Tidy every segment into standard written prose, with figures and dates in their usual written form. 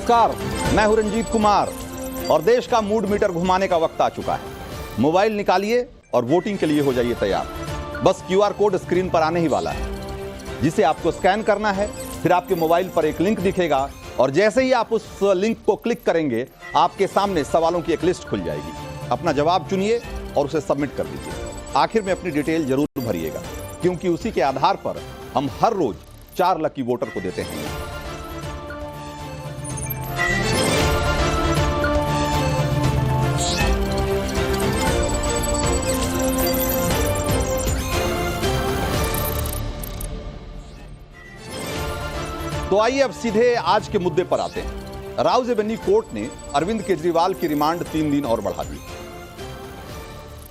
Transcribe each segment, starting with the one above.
नमस्कार, मैं हूं रंजीत कुमार और देश का मूड मीटर घुमाने का वक्त आ चुका है। मोबाइल निकालिए और वोटिंग के लिए हो जाइए तैयार। बस क्यूआर कोड स्क्रीन पर आने ही वाला है, जिसे आपको स्कैन करना है। फिर आपके मोबाइल पर एक लिंक दिखेगा और जैसे ही आप उस लिंक को क्लिक करेंगे, आपके सामने सवालों की एक लिस्ट खुल जाएगी। अपना जवाब चुनिए और उसे सबमिट कर दीजिए। आखिर में अपनी डिटेल जरूर भरिएगा, क्योंकि उसी के आधार पर हम हर रोज 4 लकी वोटर को देते हैं। तो आइए अब सीधे आज के मुद्दे पर आते हैं। राउज एवेन्यू कोर्ट ने अरविंद केजरीवाल की रिमांड 3 दिन और बढ़ा दी।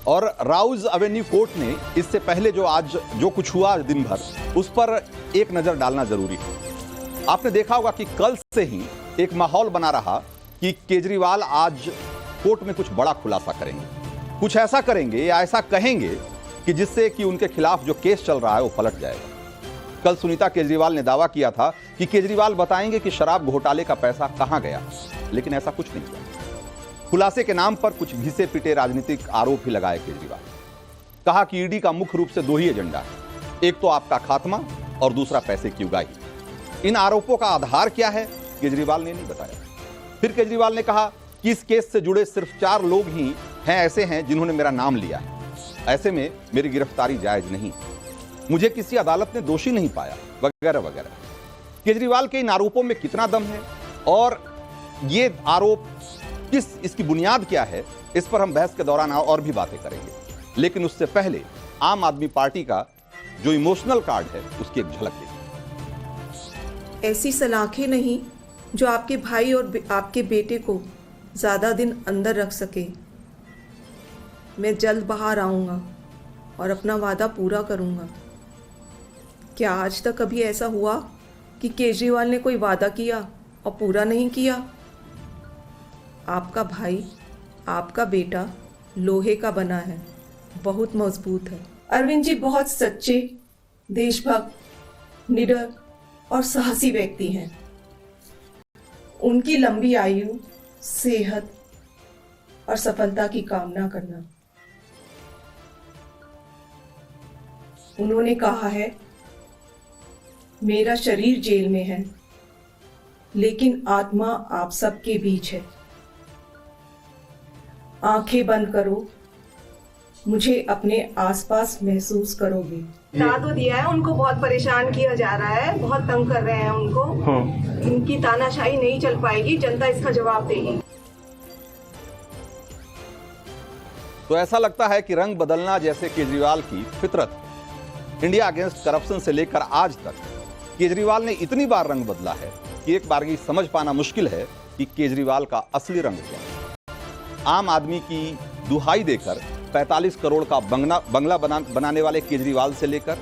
और राउज एवेन्यू कोर्ट ने इससे पहले जो कुछ हुआ दिन भर, उस पर एक नजर डालना जरूरी है। आपने देखा होगा कि कल से ही एक माहौल बना रहा कि केजरीवाल आज कोर्ट में कुछ बड़ा खुलासा करेंगे, कुछ ऐसा करेंगे या ऐसा कहेंगे कि जिससे कि उनके खिलाफ जो केस चल रहा है वो पलट जाएगा। कल सुनीता केजरीवाल ने दावा किया था कि केजरीवाल बताएंगे कि शराब घोटाले का पैसा कहां गया, लेकिन ऐसा कुछ नहीं हुआ। खुलासे के नाम पर कुछ घिसे पिटे राजनीतिक आरोप ही लगाए केजरीवाल। कहा कि ईडी का मुख्य रूप से 2 ही एजेंडा है, एक तो आपका खात्मा और दूसरा पैसे की उगाही। इन आरोपों का आधार क्या है, केजरीवाल ने नहीं बताया। फिर केजरीवाल ने कहा कि इस केस से जुड़े सिर्फ 4 लोग ही ऐसे हैं जिन्होंने मेरा नाम लिया है, ऐसे में मेरी गिरफ्तारी जायज नहीं, मुझे किसी अदालत ने दोषी नहीं पाया, वगैरह वगैरह। केजरीवाल के इन आरोपों में कितना दम है और ये आरोप इसकी बुनियाद क्या है, इस पर हम बहस के दौरान और भी बातें करेंगे। लेकिन उससे पहले आम आदमी पार्टी का जो इमोशनल कार्ड है, उसकी एक झलक देखिए। ऐसी सलाखें नहीं जो आपके भाई और आपके बेटे को ज्यादा दिन अंदर रख सके। मैं जल्द बाहर आऊंगा और अपना वादा पूरा करूंगा। क्या आज तक कभी ऐसा हुआ कि केजरीवाल ने कोई वादा किया और पूरा नहीं किया? आपका भाई, आपका बेटा लोहे का बना है, बहुत मजबूत है। अरविंद जी बहुत सच्चे, देशभक्त, निडर और साहसी व्यक्ति हैं। उनकी लंबी आयु, सेहत और सफलता की कामना करना। उन्होंने कहा है, मेरा शरीर जेल में है, लेकिन आत्मा आप सबके बीच है। आंखें बंद करो, मुझे अपने आसपास महसूस करोगे। तो दिया है, उनको बहुत परेशान किया जा रहा है, बहुत तंग कर रहे हैं उनको। इनकी तानाशाही नहीं चल पाएगी, जनता इसका जवाब देगी। तो ऐसा लगता है कि रंग बदलना जैसे केजरीवाल की फितरत है। इंडिया अगेंस्ट करप्शन से लेकर आज तक केजरीवाल ने इतनी बार रंग बदला है कि एक बार ये समझ पाना मुश्किल है कि केजरीवाल का असली रंग क्या है। आम आदमी की दुहाई देकर 45 करोड़ का बंगला बनाने वाले केजरीवाल से लेकर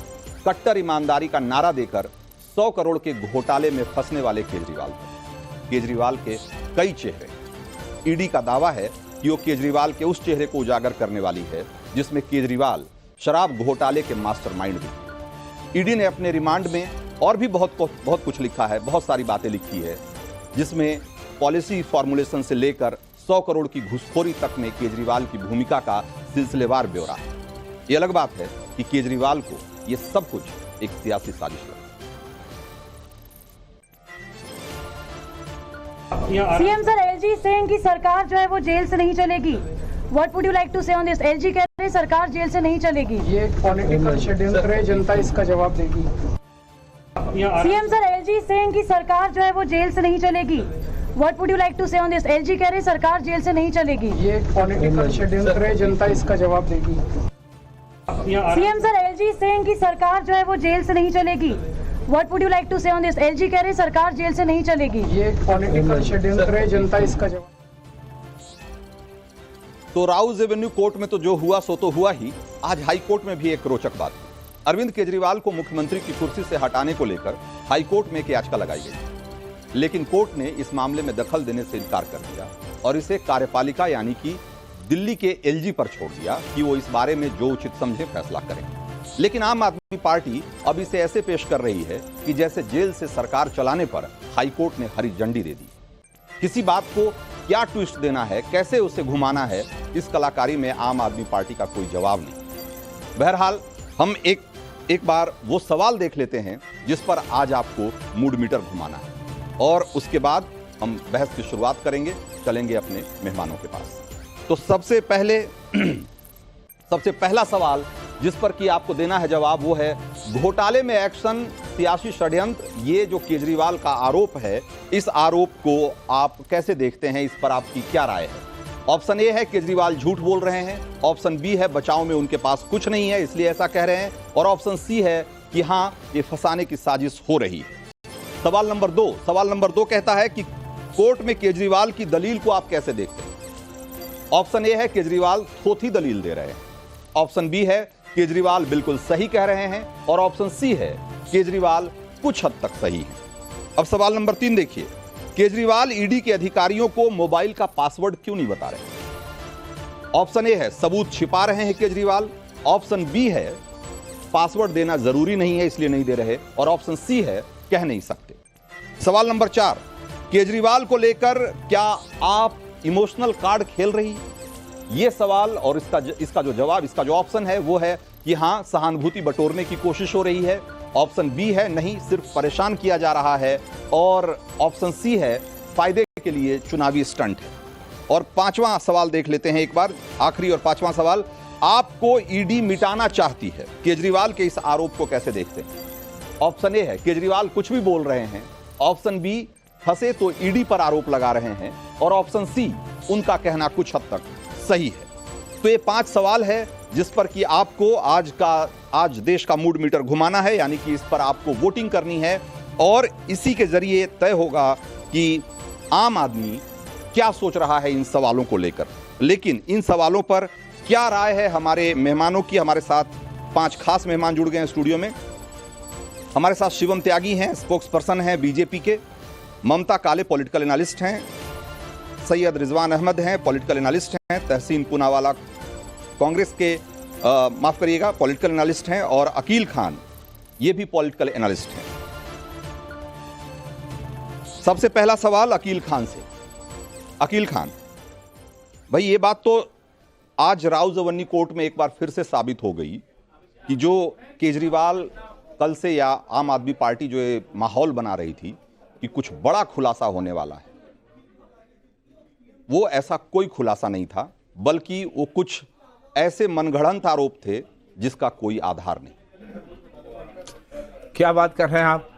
कट्टर ईमानदारी का नारा देकर 100 करोड़ के घोटाले में फंसने वाले केजरीवाल तक, केजरीवाल के कई चेहरे। ईडी का दावा है कि वो केजरीवाल के उस चेहरे को उजागर करने वाली है जिसमें केजरीवाल शराब घोटाले के मास्टरमाइंड भी। ईडी ने अपने रिमांड में और भी बहुत कुछ लिखा है, बहुत सारी बातें लिखी है, जिसमें पॉलिसी फॉर्मुलेशन से लेकर 100 करोड़ की घुसखोरी तक में केजरीवाल की भूमिका का सिलसिलेवार ब्यौरा है। ये अलग बात है कि केजरीवाल को ये सब कुछ एक सियासी साजिश लगा। सीएम सर, एलजी सेइंग कि सरकार जो है वो जेल से नहीं चलेगी। What would you like to say on this? LG कह रहे सरकार जेल से नहीं चलेगी। ये पॉलिटिकल शेड्यूल है, जनता इसका जवाब देगी। सीएम सर, एलजी सेइंग कि सरकार जो है वो जेल से नहीं चलेगी। What would you like to say on this? LG कह रहे सरकार जेल से नहीं चलेगी। ये पॉलिटिकल शेड्यूल है, जनता इसका जवाब देगी। सीएम सर, एलजी सेइंग कि सरकार जो है वो जेल से नहीं चलेगी। What would you like to say on this? LG कह रहे सरकार जेल से नहीं चलेगी। ये पॉलिटिकल शेड्यूल है, जनता इसका जवाब। तो राउज एवेन्यू कोर्ट में तो जो हुआ सो तो हुआ ही। आज हाई कोर्ट में भी एक रोचक बात हुई। अरविंद केजरीवाल को मुख्यमंत्री की कुर्सी से हटाने को लेकर हाई कोर्ट में एक याचिका लगाई गई, लेकिन कोर्ट ने इस मामले में दखल देने से इनकार कर दिया और इसे कार्यपालिका यानी कि दिल्ली के एलजी पर छोड़ दिया कि वो इस बारे में जो उचित समझे फैसला करें। लेकिन आम आदमी पार्टी अब इसे ऐसे पेश कर रही है कि जैसे जेल से सरकार चलाने पर हाईकोर्ट ने हरी झंडी दे दी। किसी बात को क्या ट्विस्ट देना है, कैसे उसे घुमाना है, इस कलाकारी में आम आदमी पार्टी का कोई जवाब नहीं। बहरहाल हम एक बार वो सवाल देख लेते हैं जिस पर आज आपको मूड मीटर घुमाना है, और उसके बाद हम बहस की शुरुआत करेंगे, चलेंगे अपने मेहमानों के पास। तो सबसे पहला सवाल जिस पर कि आपको देना है जवाब वो है घोटाले में एक्शन, सियासी षड्यंत्र। ये जो केजरीवाल का आरोप है, इस आरोप को आप कैसे देखते हैं, इस पर आपकी क्या राय है? ऑप्शन ए है केजरीवाल झूठ बोल रहे हैं, ऑप्शन बी है बचाव में उनके पास कुछ नहीं है इसलिए ऐसा कह रहे हैं, और ऑप्शन सी है कि हां ये फंसाने की साजिश हो रही है। सवाल नंबर दो कहता है कि कोर्ट में केजरीवाल की दलील को आप कैसे देखते हैं? ऑप्शन ए है केजरीवाल थोथी दलील दे रहे हैं, ऑप्शन बी है केजरीवाल बिल्कुल सही कह रहे हैं, और ऑप्शन सी है केजरीवाल कुछ हद तक सही है। अब सवाल नंबर 3 देखिए, केजरीवाल ईडी के अधिकारियों को मोबाइल का पासवर्ड क्यों नहीं बता रहे? ऑप्शन ए है सबूत छिपा रहे हैं केजरीवाल, ऑप्शन बी है पासवर्ड देना जरूरी नहीं है इसलिए नहीं दे रहे, और ऑप्शन सी है कह नहीं सकते। सवाल नंबर 4, केजरीवाल को लेकर क्या आप इमोशनल कार्ड खेल रही? यह सवाल और इसका जो जवाब, इसका जो ऑप्शन है वो है कि हां सहानुभूति बटोरने की कोशिश हो रही है, ऑप्शन बी है नहीं सिर्फ परेशान किया जा रहा है, और ऑप्शन सी है फायदे के लिए चुनावी स्टंट है। और 5वां सवाल देख लेते हैं एक बार, आखिरी और 5वां सवाल, आपको ईडी मिटाना चाहती है, केजरीवाल के इस आरोप को कैसे देखते हैं? ऑप्शन ए है केजरीवाल कुछ भी बोल रहे हैं, ऑप्शन बी फंसे तो ईडी पर आरोप लगा रहे हैं, और ऑप्शन सी उनका कहना कुछ हद तक सही है। तो ये 5 सवाल है जिस पर कि आपको आज देश का मूड मीटर घुमाना है, यानी कि इस पर आपको वोटिंग करनी है, और इसी के जरिए तय होगा कि आम आदमी क्या सोच रहा है इन सवालों को लेकर। लेकिन इन सवालों पर क्या राय है हमारे मेहमानों की? हमारे साथ 5 खास मेहमान जुड़ गए हैं स्टूडियो में। हमारे साथ शिवम त्यागी हैं, स्पोक्स पर्सन हैं बीजेपी के, ममता काले पॉलिटिकल एनालिस्ट हैं, सैयद रिजवान अहमद हैं पॉलिटिकल एनालिस्ट हैं, तहसीन पूनावाला कांग्रेस के माफ करिएगा पॉलिटिकल एनालिस्ट हैं, और अकील खान ये भी पॉलिटिकल एनालिस्ट हैं। सबसे पहला सवाल अकील खान से। अकील खान भाई, ये बात तो आज राव जवन्नी कोर्ट में एक बार फिर से साबित हो गई कि जो केजरीवाल कल से या आम आदमी पार्टी जो ये माहौल बना रही थी कि कुछ बड़ा खुलासा होने वाला है, वो ऐसा कोई खुलासा नहीं था, बल्कि वो कुछ ऐसे मनगढ़ंत आरोप थे जिसका कोई आधार नहीं। क्या बात कर रहे हैं आप?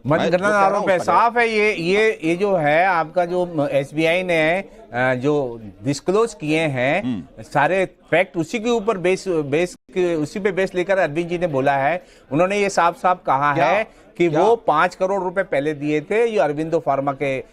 मनगढ़ंत आरोप है, साफ है। ये जो है आपका जो एसबीआई ने जो डिस्क्लोज किए हैं सारे फैक्ट, उसी के ऊपर उसी पे बेस लेकर अरविंद जी ने बोला है। उन्होंने ये साफ साफ कहा है कि वो 5 करोड़ रुपए पहले दिए थे ये अरविंदो फार्मा के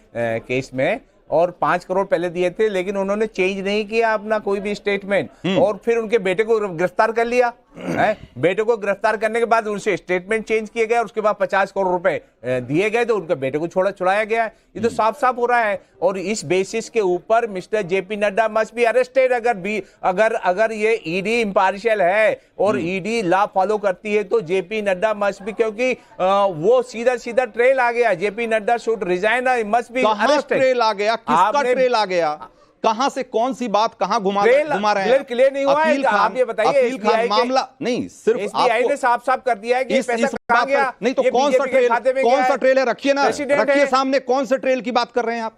केस में, और 5 करोड़ पहले दिए थे, लेकिन उन्होंने चेंज नहीं किया अपना कोई भी स्टेटमेंट, और फिर उनके बेटे को गिरफ्तार कर लिया है। बेटे को गिरफ्तार करने के बाद उनसे स्टेटमेंट चेंज किए गए, उसके बाद 50 करोड़ रुपए दिए गए, तो उनके बेटे को छुड़ाया गया। ये तो साफ साफ हो रहा है, और इस बेसिस के ऊपर mister JP Nadda must be arrested. अगर ये ईडी इम्पार्शियल है और ईडी लॉ फॉलो करती है तो जेपी नड्डा मस्ट बी, क्योंकि वो सीधा ट्रेल आ गया, JP Nadda should resign, must be arrested. Trail आ गया, किसका ट्रेल आ गया, कहां से कौन सी बात कहां घुमा रहे हैं? क्लियर नहीं हुआ है, आप ये बताइए। अकील खान मामला नहीं, सिर्फ एसबीआई ने साफ कर दिया है कि पैसा कहां गया। नहीं तो कौन सा ट्रेल है? रखिए ना, रखिए सामने, कौन से ट्रेल की बात कर रहे हैं आप?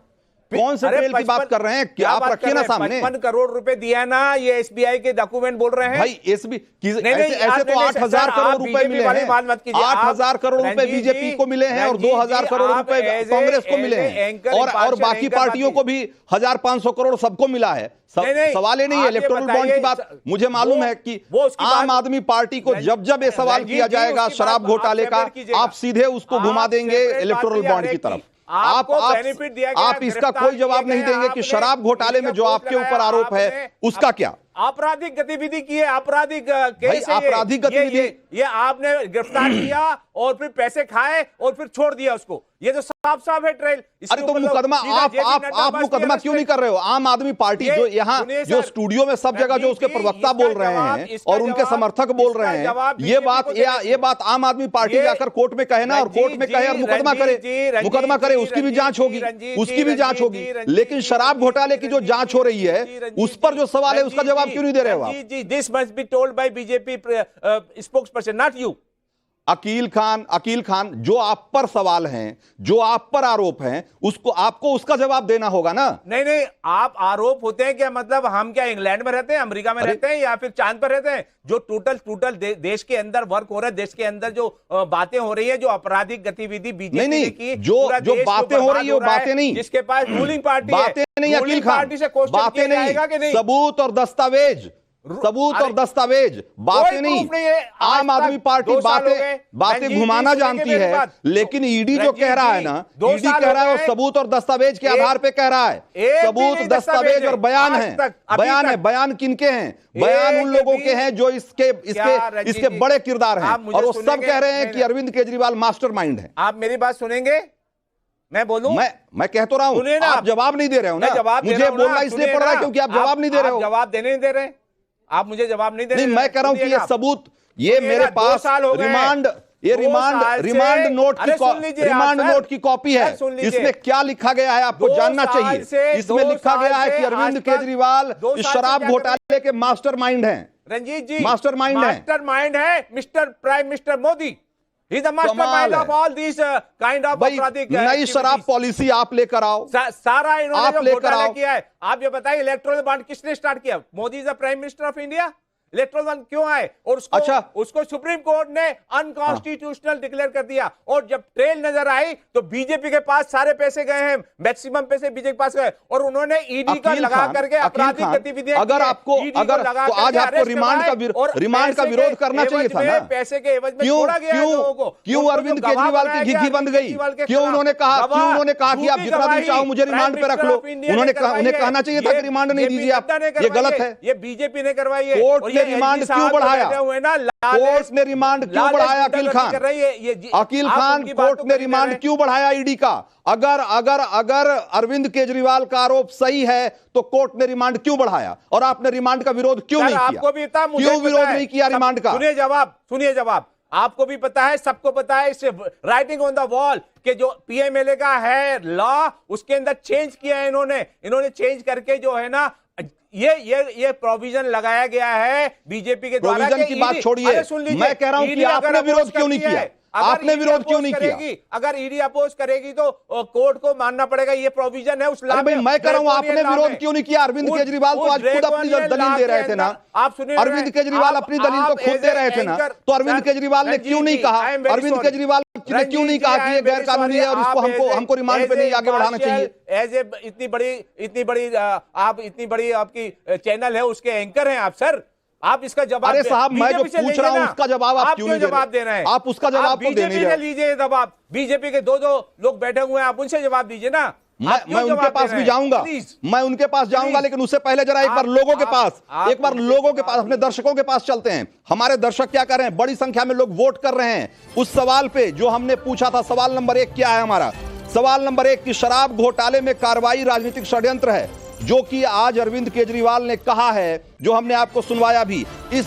कौन से ट्रेल की बात कर रहे हैं? क्या आप रखिए ना सामने। 55 करोड़ रुपए दिया ना, ये एसबीआई के डॉक्यूमेंट बोल रहे हैं भाई। ऐसे तो 8,000 करोड़ रुपए मिले हैं, 8,000 करोड़ रुपए बीजेपी को मिले हैं, और 2,000 करोड़ रुपए कांग्रेस को मिले हैं, और बाकी पार्टियों को भी 1,500 करोड़ सबको मिला है। सवाल ये नहीं है इलेक्टोरल बॉन्ड की बात। मुझे मालूम है कि आम आदमी पार्टी को जब ये सवाल किया जाएगा शराब घोटाले का, आप सीधे उसको घुमा देंगे इलेक्टोरल बॉन्ड की तरफ। आप इसका कोई जवाब नहीं देंगे कि शराब घोटाले में जो आपके ऊपर आरोप है उसका क्या? आपराधिक गतिविधि की है, आपराधिक केस है, आपराधिक गतिविधि ये आपने गिरफ्तार किया और फिर पैसे खाए और फिर छोड़ दिया उसको, ये तो साफ साफ है ट्रेल। अरे तो मुकदमा आप मुकदमा क्यों नहीं कर रहे हो? आम आदमी पार्टी जो यहाँ जो स्टूडियो में सब जगह जो उसके प्रवक्ता बोल रहे हैं और उनके समर्थक बोल रहे हैं, ये बात आम आदमी पार्टी जाकर कोर्ट में कहे ना, और कोर्ट में कहे और मुकदमा करे, उसकी भी जांच होगी, लेकिन शराब घोटाले की जो जांच हो रही है उस पर जो सवाल है उसका जवाब क्यों नहीं दे रहे हो आप? This must be told by BJP spokesperson, not you. Akeel Khan, जो आप पर सवाल हैं, जो आप पर आरोप हैं, आपको उसका जवाब देना होगा ना। नहीं, आप आरोप होते हैं क्या? मतलब हम क्या इंग्लैंड में रहते हैं, अमेरिका में रहते हैं, या फिर चांद पर रहते हैं? जो टोटल देश के अंदर वर्क हो रहा है, देश के अंदर जो बातें हो रही है, जो आपराधिक गतिविधि बीजेपी की, जो बातें हो रही है वो बातें नहीं, जिसके पास रूलिंग पार्टी बातें नहीं, अकील खान बातें नहीं, सबूत और दस्तावेज, बातें नहीं। आम आदमी पार्टी बातें घुमाना जानती है, लेकिन ईडी जो कह रहा है ना, ईडी कह रहा है वो सबूत और दस्तावेज के आधार पे कह रहा है। सबूत, दस्तावेज और बयान है। बयान किनके हैं? बयान उन लोगों के हैं जो इसके बड़े किरदार हैं, और वो सब कह रहे हैं कि अरविंद केजरीवाल मास्टरमाइंड है। आप मेरी बात सुनेंगे? मैं बोलूं? मैं कह तो रहा हूं, आप जवाब नहीं दे रहे हो ना। मुझे बोलना इसलिए पड़ रहा है क्योंकि आप जवाब नहीं दे रहे हो। जवाब देने नहीं दे रहे, आप मुझे जवाब नहीं दे रहे। नहीं, मैं कह रहा हूं कि ये सबूत, ये मेरे पास रिमांड नोट की कॉपी है। इसमें क्या लिखा गया है आपको जानना चाहिए। इसमें लिखा गया है कि अरविंद केजरीवाल इस शराब घोटाले के मास्टरमाइंड हैं। रंजीत जी, मास्टरमाइंड है mister prime minister Modi. He's the mastermind of all these kind of आपराधिक। नई शराब पॉलिसी आप लेकर आओ, सारा इन्होंने जो घोटाला किया है। आप ये बताइए, इलेक्ट्रोल बॉन्ड किसने स्टार्ट किया? Modi is the prime minister of India. Electoral bond क्यों आए? और उसको सुप्रीम कोर्ट ने अनकॉन्स्टिट्यूशनल डिक्लेयर कर दिया। और जब ट्रेल नजर आई तो बीजेपी के पास सारे पैसे गए हैं, मैक्सिमम पैसे बीजेपी के पास गए, और उन्होंने ईडी का लगा करके आपराधिक गतिविधियां। अगर तो आज आपको रिमांड का विरोध करना चाहिए था ना। पैसे के एवज में छोड़ा गया लोगों को। क्यों अरविंद केजरीवाल की घिघी बंद गई? क्यों उन्होंने कहा कि आप जितना दिन चाहो मुझे रिमांड पे रख लो? उन्हें कहना चाहिए था कि रिमांड नहीं दीजिए आप, ये गलत है। ये बीजेपी ने करवाई है। रिमांड क्यों बढ़ाया? कोर्ट ने रिमांड क्यों बढ़ाया? अकील खान, कोर्ट ने रिमांड क्यों बढ़ाया ईडी का? अगर अरविंद केजरीवाल का आरोप सही है तो कोर्ट ने रिमांड क्यों बढ़ाया? और आपने रिमांड का विरोध क्यों नहीं किया? आपको भी पता, क्यों विरोध नहीं किया रिमांड का? सुनिए जवाब। आपको भी पता है, सबको पता है, इससे राइटिंग ऑन द वॉल कि जो पीएमएलए का है लॉ, उसके अंदर चेंज किया है इन्होंने चेंज करके जो है ना, ये प्रोविजन लगाया गया है बीजेपी के द्वारा। प्रोविजन की बात छोड़िए, मैं कह रहा हूं कि आपने विरोध क्यों नहीं किया? आपने विरोध क्यों नहीं किया? अगर ईडी अपोज करेगी तो कोर्ट को मानना पड़ेगा, ये प्रोविजन है उस लॉ में। मैं कह रहा हूं आपने विरोध क्यों नहीं किया? अरविंद केजरीवाल तो आज खुद अपनी दलील दे रहे थे ना। आप सुनिए, अरविंद केजरीवाल अपनी दलील तो खुद दे रहे थे ना। तो अरविंद केजरीवाल ने क्यों नहीं कहा? अरविंद केजरीवाल ने क्यों नहीं कहा कि ये गैर कानूनी है और इसको हमको रिमांड पे नहीं आगे बढ़ाना चाहिए? इतनी बड़ी आपकी चैनल है, उसके एंकर हैं आप सर। आप इसका जवाब, अरे साहब, मैं जो पूछ रहा हूं उसका जवाब आप क्यों नहीं जवाब दे रहे हैं? आप उसका जवाब तो दे नहीं रहे। लीजिए जवाब। बीजेपी के दो लोग बैठे हुए हैं, आप उनसे जवाब दीजिए ना। मैं उनके पास भी जाऊंगा, लेकिन उससे पहले जरा एक बार लोगों के पास, अपने दर्शकों के पास चलते हैं। हमारे दर्शक क्या कर रहे हैं? बड़ी संख्या में लोग वोट कर रहे हैं उस सवाल पे जो हमने पूछा था। सवाल नंबर 1 क्या है हमारा? सवाल नंबर 1 कि शराब घोटाले में कार्रवाई राजनीतिक षड्यंत्र है, जो कि आज अरविंद केजरीवाल ने कहा है, जो हमने आपको सुनवाया भी। इस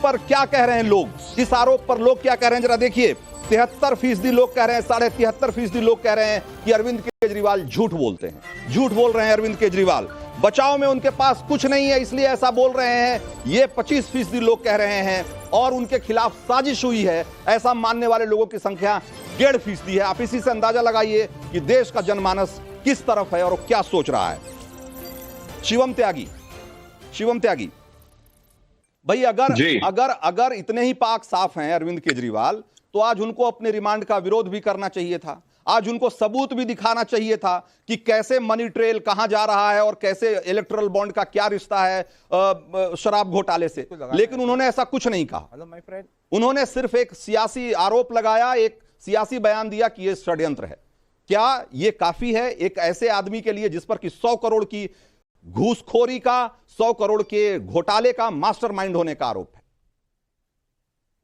पर क्या कह रहे हैं लोग? इस आरोप पर लोग क्या कह रहे हैं जरा देखिए। 73% लोग कह रहे हैं, 73.5% लोग कह रहे हैं कि अरविंद केजरीवाल झूठ बोलते हैं, झूठ बोल रहे हैं अरविंद केजरीवाल। बचाव में उनके पास कुछ नहीं है इसलिए ऐसा बोल रहे हैं, ये 25% लोग कह रहे हैं। और उनके खिलाफ साजिश हुई है, ऐसा मानने वाले लोगों की संख्या 1.5% है। आप इसी से अंदाजा लगाइए कि देश का जनमानस किस तरफ है और क्या सोच रहा है। शिवम त्यागी भाई, अगर इतने ही पाक साफ हैं अरविंद केजरीवाल, तो आज उनको अपने रिमांड का विरोध भी करना चाहिए था। आज उनको सबूत भी दिखाना चाहिए था कि कैसे मनी ट्रेल कहां जा रहा है और कैसे इलेक्टोरल बॉन्ड का क्या रिश्ता है शराब घोटाले से। लेकिन उन्होंने ऐसा कुछ नहीं कहा। उन्होंने सिर्फ एक सियासी आरोप लगाया, एक सियासी बयान दिया कि यह षड्यंत्र है। क्या यह काफी है एक ऐसे आदमी के लिए जिस पर कि 100 करोड़ की घूसखोरी का, 100 करोड़ के घोटाले का मास्टरमाइंड होने का आरोप है?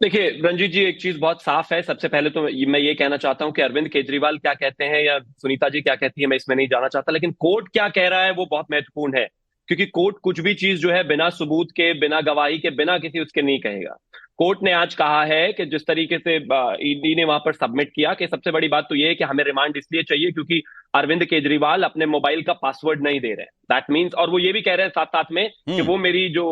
देखिए रंजीत जी, एक चीज बहुत साफ है। सबसे पहले तो मैं ये कहना चाहता हूं कि अरविंद केजरीवाल क्या कहते हैं या सुनीता जी क्या कहती है, मैं इसमें नहीं जाना चाहता, लेकिन कोर्ट क्या कह रहा है वो बहुत महत्वपूर्ण है। क्योंकि कोर्ट कुछ भी चीज जो है बिना सबूत के, बिना गवाही के, बिना किसी उसके नहीं कहेगा। कोर्ट ने आज कहा है कि जिस तरीके से ईडी ने वहां पर सबमिट किया, कि सबसे बड़ी बात तो ये है कि हमें रिमांड इसलिए चाहिए क्योंकि अरविंद केजरीवाल अपने मोबाइल का पासवर्ड नहीं दे रहे हैं। दैट मीन्स, और वो ये भी कह रहे हैं साथ साथ में कि वो मेरी जो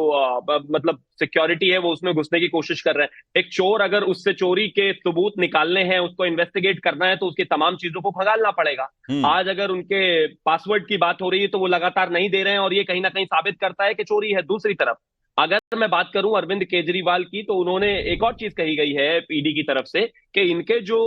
मतलब सिक्योरिटी है वो उसमें घुसने की कोशिश कर रहे हैं। एक चोर अगर उससे चोरी के सबूत निकालने हैं, उसको इन्वेस्टिगेट करना है, तो उसकी तमाम चीजों को खंगालना पड़ेगा। आज अगर उनके पासवर्ड की बात हो रही है तो वो लगातार नहीं दे रहे हैं, और ये कहीं ना कहीं साबित करता है कि चोरी है। दूसरी तरफ अगर मैं बात करूं अरविंद केजरीवाल की, तो उन्होंने एक और चीज कही गई है ईडी की तरफ से कि इनके जो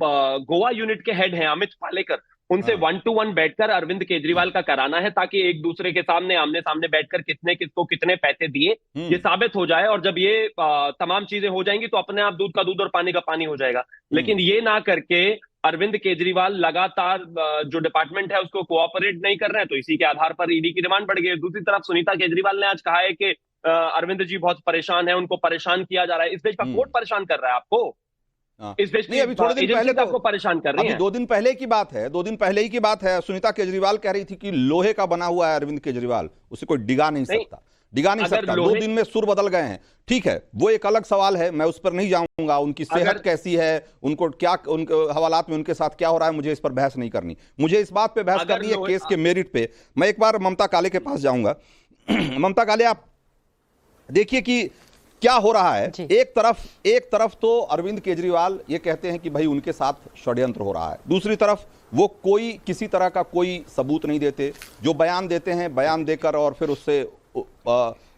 गोवा यूनिट के हेड हैं अमित पालेकर, उनसे 1-to-1 बैठकर अरविंद केजरीवाल का कराना है, ताकि एक दूसरे के सामने आमने सामने बैठकर किसने किसको कितने पैसे दिए ये साबित हो जाए। और जब ये तमाम चीजें हो जाएंगी तो अपने आप दूध का दूध और पानी का पानी हो जाएगा। लेकिन ये ना करके अरविंद केजरीवाल लगातार जो डिपार्टमेंट है उसको कोऑपरेट नहीं कर रहे हैं, तो इसी के आधार पर ईडी की डिमांड बढ़ गई। दूसरी तरफ सुनीता केजरीवाल ने आज कहा है कि अरविंद जी बहुत परेशान है, उनको परेशान किया जा रहा है। इस देश का कोर्ट परेशान कर रहा है आपको, इस देश नहीं, अभी थोड़े दिन पहले आपको परेशान कर रही है। 2 दिन पहले की बात है, 2 दिन पहले ही की बात है। सुनीता केजरीवाल कह रही थी कि लोहे का बना हुआ है अरविंद केजरीवाल, उसे कोई डिगा नहीं सकता, डिगा नहीं सकता। 2 दिन में सुर बदल गए हैं। ठीक है, वो एक अलग सवाल है, मैं उस पर नहीं जाऊंगा। उनकी सेहत कैसी है, उनको क्या, उनके हवालात में उनके साथ क्या हो रहा है, मुझे इस पर बहस नहीं करनी। मुझे इस बात पे बहस करनी है केस के मेरिट पे। मैं एक बार ममता काले के पास जाऊंगा। ममता काले, आप देखिए कि क्या हो रहा है। एक तरफ तो अरविंद केजरीवाल ये कहते हैं कि भाई उनके साथ षड्यंत्र हो रहा है, दूसरी तरफ वो कोई किसी तरह का कोई सबूत नहीं देते। जो बयान देते हैं, बयान देकर और फिर उससे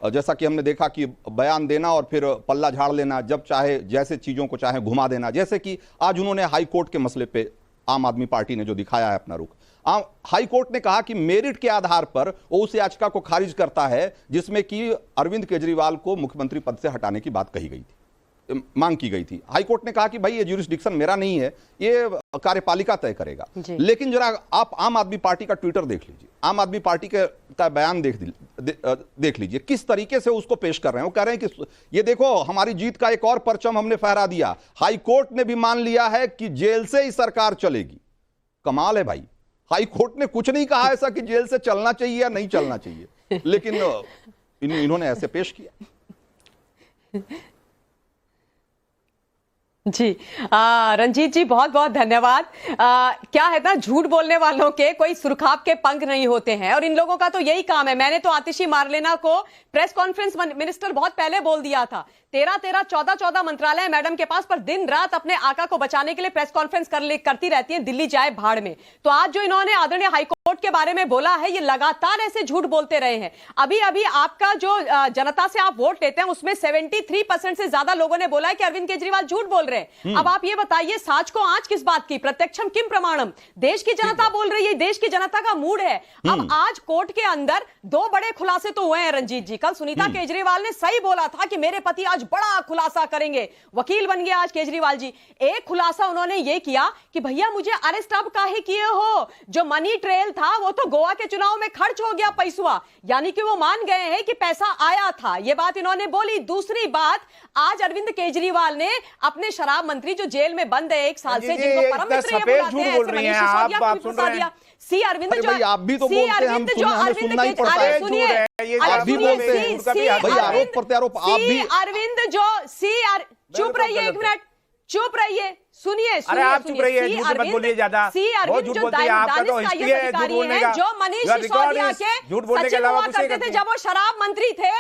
जैसा कि हमने देखा कि बयान देना और फिर पल्ला झाड़ लेना, जब चाहे जैसे चीजों को चाहे घुमा देना। जैसे कि आज उन्होंने हाई कोर्ट के मसले पे आम आदमी पार्टी ने जो दिखाया है अपना रुख, हाई कोर्ट ने कहा कि मेरिट के आधार पर वो उस याचिका को खारिज करता है जिसमें कि अरविंद केजरीवाल को मुख्यमंत्री पद से हटाने की बात कही गई थी, मांग की गई थी। हाई कोर्ट ने कहा कि भाई ये ज्यूरिसडिक्शन मेरा नहीं है, ये कार्यपालिका तय करेगा। लेकिन जरा आप आम आदमी पार्टी का ट्विटर देख लीजिए, आम आदमी पार्टी का बयान देख लीजिए, किस तरीके से उसको पेश कर रहे हैं। वो कह रहे हैं कि ये देखो हमारी जीत का एक और परचम हमने फहरा दिया, हाई कोर्ट ने भी मान लिया है कि जेल से ही सरकार चलेगी। कमाल है भाई, हाई कोर्ट ने कुछ नहीं कहा ऐसा कि जेल से चलना चाहिए या नहीं चलना चाहिए, लेकिन इन्होंने ऐसे पेश किया। जी रंजीत जी बहुत बहुत धन्यवाद। क्या है ना, झूठ बोलने वालों के कोई सुरखाब के पंख नहीं होते हैं, और इन लोगों का तो यही काम है। मैंने तो आतिशी मारलेना को प्रेस कॉन्फ्रेंस मिनिस्टर बहुत पहले बोल दिया था, 13-13, 14-14 मंत्रालय मैडम के पास, पर दिन रात अपने आका को बचाने के लिए प्रेस कॉन्फ्रेंस करती रहती है, दिल्ली जाए भाड़ में। तो आज जो इन्होंने आदरणीय हाईकोर्ट के बारे में बोला है, ये लगातार ऐसे झूठ बोलते रहे हैं। अभी अभी आपका जो जनता से आप वोट लेते हैं उसमें 73% से ज्यादा लोगों ने बोला है कि अरविंद केजरीवाल झूठ बोल रहे हैं। अब आप ये बताइए, साच को आंच किस बात की, प्रत्यक्षम किम प्रमाणम। देश की जनता बोल रही है, देश की जनता का मूड है। अब आज कोर्ट के अंदर 2 बड़े खुलासे तो हुए हैं रंजीत जी। कल सुनीता केजरीवाल ने सही बोला था कि मेरे पति आज बड़ा खुलासा करेंगे, वकील बन गए आज केजरीवाल जी। एक खुलासा उन्होंने ये किया कि भैया मुझे अरेस्ट अब काहे किए हो, जो मनी ट्रेल था वो तो गोवा के चुनाव में खर्च हो गया पैसा, यानी कि वो मान गए हैं कि पैसा आया था, ये बात इन्होंने बोली। दूसरी बात, आज अरविंद केजरीवाल ने अपने शराब मंत्री जो जेल में बंद है 1 साल से, जिनको परम मित्र ये बुलाते हैं, ऐसे मनीष सिसोदिया को भी फंसा दिया। सी अरविंद जो आप भी तो बोलते हैं, हम सुनना ही पड़ता है। सुनिए, आप भी बोलते हैं भाई, आरोप प्रत्यारोप आप भी। अरविंद जो चुप रहिए, 1 मिनट चुप रहिए, सुनिए। अरे आप चुप रहिए, झूठ मत बोलिए ज्यादा। बहुत झूठ बोलते हैं, आपका तो हिस्ट्री है झूठ बोलने का। जो मनीष सिसोदिया के झूठ बोलने के अलावा कुछ नहीं करते थे जब वो शराब मंत्री थे,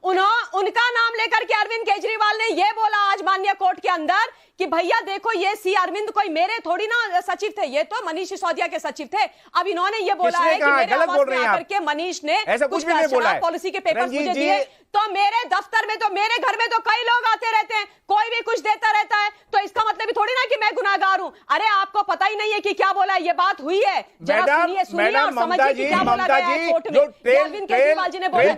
उनका नाम लेकर के अरविंद केजरीवाल ने ये बोला आज माननीय कोर्ट के अंदर कि भैया देखो ये सी अरविंद कोई मेरे थोड़ी ना सचिव थे, ये तो मनीष सिसोदिया के सचिव थे। अब इन्होंने ये बोला है कि मेरे आवाज में आकर के मनीष ने कुछ शराब पॉलिसी के पेपर्स मुझे दिए, तो मेरे दफ्तर में तो, मेरे घर में तो कई लोग आते रहते हैं, कोई भी कुछ देता रहता है, तो इसका मतलब थोड़ी ना कि मैं गुनाहगार हूं। अरे आपको पता ही नहीं है कि क्या बोला है, ये बात हुई है, जरा सुनिए और समझिए कि क्या बोला गया है कोर्ट में। अरविंद केजरीवाल जी ने बोला,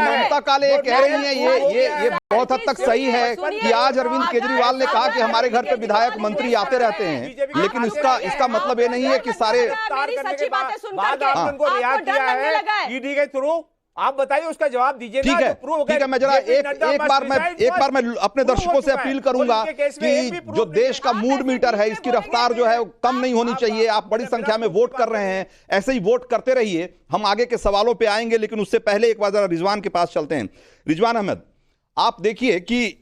ममता काले कह रही है ये बहुत हद तक सही है कि आज अरविंद केजरीवाल ने कहा कि हमारे घर पे विधायक मंत्री आते रहते हैं, लेकिन इसका मतलब ये नहीं है कि सारे सच्ची बातें सुनकर उनको रिहा किया है ईडी के थ्रू, आप बताइए, उसका जवाब दीजिए। ठीक है, ठीक है। मैं जरा एक बार मैं अपने दर्शकों से अपील करूंगा कि जो देश का मूड मीटर है, इसकी रफ्तार जो है वो कम नहीं होनी चाहिए। आप बड़ी संख्या में वोट कर रहे हैं, ऐसे ही वोट करते रहिए। हम आगे के सवालों पे आएंगे, लेकिन उससे पहले एक बार जरा रिजवान के पास चलते हैं। रिजवान अहमद, आप देखिए कि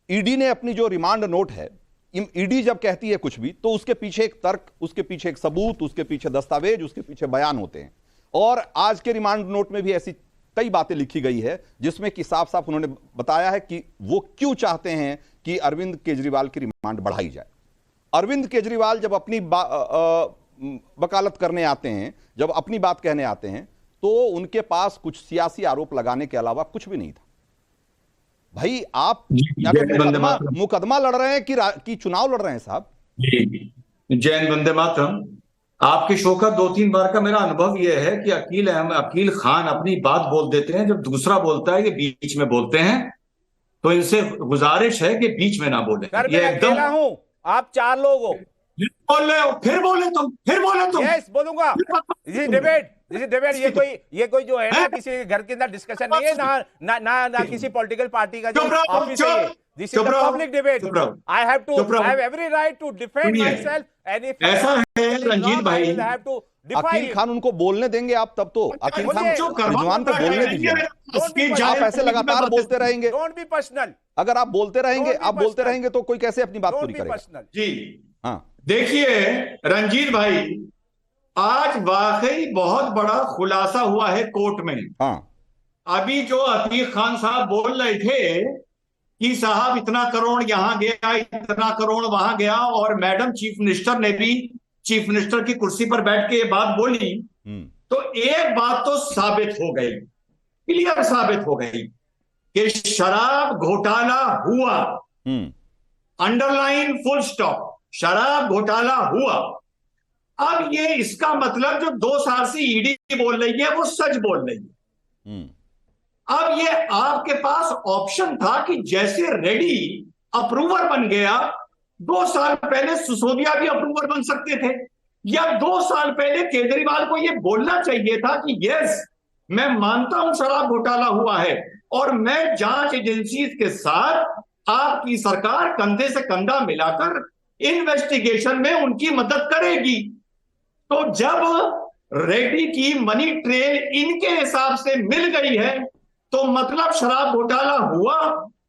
ईडी ने अपनी जो रिमांड नोट है, ईडी जब कहती है कुछ भी तो उसके पीछे एक तर्क, उसके पीछे एक सबूत, उसके पीछे दस्तावेज, उसके पीछे बयान होते हैं। और आज के रिमांड नोट में भी ऐसी कई बातें लिखी गई है जिसमें कि साफ साफ उन्होंने बताया है कि वो क्यों चाहते हैं कि अरविंद केजरीवाल की रिमांड बढ़ाई जाए। अरविंद केजरीवाल जब अपनी वकालत करने आते हैं, जब अपनी बात कहने आते हैं, तो उनके पास कुछ सियासी आरोप लगाने के अलावा कुछ भी नहीं था। भाई आप मुकदमा लड़ रहे हैं कि चुनाव लड़ रहे हैं साहब? जैन वंदे मातरम। आपके शो का 2-3 बार का मेरा अनुभव यह है कि अकील खान अपनी बात बोल देते हैं, जब दूसरा बोलता है ये बीच में बोलते हैं, तो इनसे गुजारिश है कि बीच में ना बोले। ये एकदम हूं, आप 4 लोग हो, बोल रहे हो, फिर बोले तुम। यस, बोलूंगा। डिबेट ये कोई जो है ना, किसी घर के अंदर डिस्कशन नहीं है, ना किसी पॉलिटिकल पार्टी का जो ऑफिस है। This is a public debate. I have every right to defend myself. And if ऐसा है रंजीत भाई, I will have to defy Aqeel Khan उनको बोलने देंगे आप? तब तो अकील खान रिजवान को बोलने दीजिए। आप ऐसे लगातार बोलते रहेंगे, Don't be personal. अगर आप बोलते रहेंगे तो कोई कैसे अपनी बात पूरी करेगा? जी हाँ, देखिए रंजीत भाई, आज वाकई बहुत बड़ा खुलासा हुआ है कोर्ट में। हाँ, अभी जो अतीक खान साहब बोल रहे थे कि साहब इतना करोड़ यहां गया, इतना करोड़ वहां गया, और मैडम चीफ मिनिस्टर ने भी चीफ मिनिस्टर की कुर्सी पर बैठ के ये बात बोली, तो एक बात तो साबित हो गई, क्लियर साबित हो गई कि शराब घोटाला हुआ। अंडरलाइन, फुल स्टॉप, शराब घोटाला हुआ। अब ये इसका मतलब जो 2 साल से ईडी बोल रही है वो सच बोल रही है। अब ये आपके पास ऑप्शन था कि जैसे रेड्डी अप्रूवर बन गया, 2 साल पहले सिसोदिया भी अप्रूवर बन सकते थे, या 2 साल पहले केजरीवाल को ये बोलना चाहिए था कि यस, मैं मानता हूं शराब घोटाला हुआ है और मैं जांच एजेंसी के साथ आपकी सरकार कंधे से कंधा मिलाकर इन्वेस्टिगेशन में उनकी मदद करेगी। तो जब रेड्डी की मनी ट्रेल इनके हिसाब से मिल गई है, तो मतलब शराब घोटाला हुआ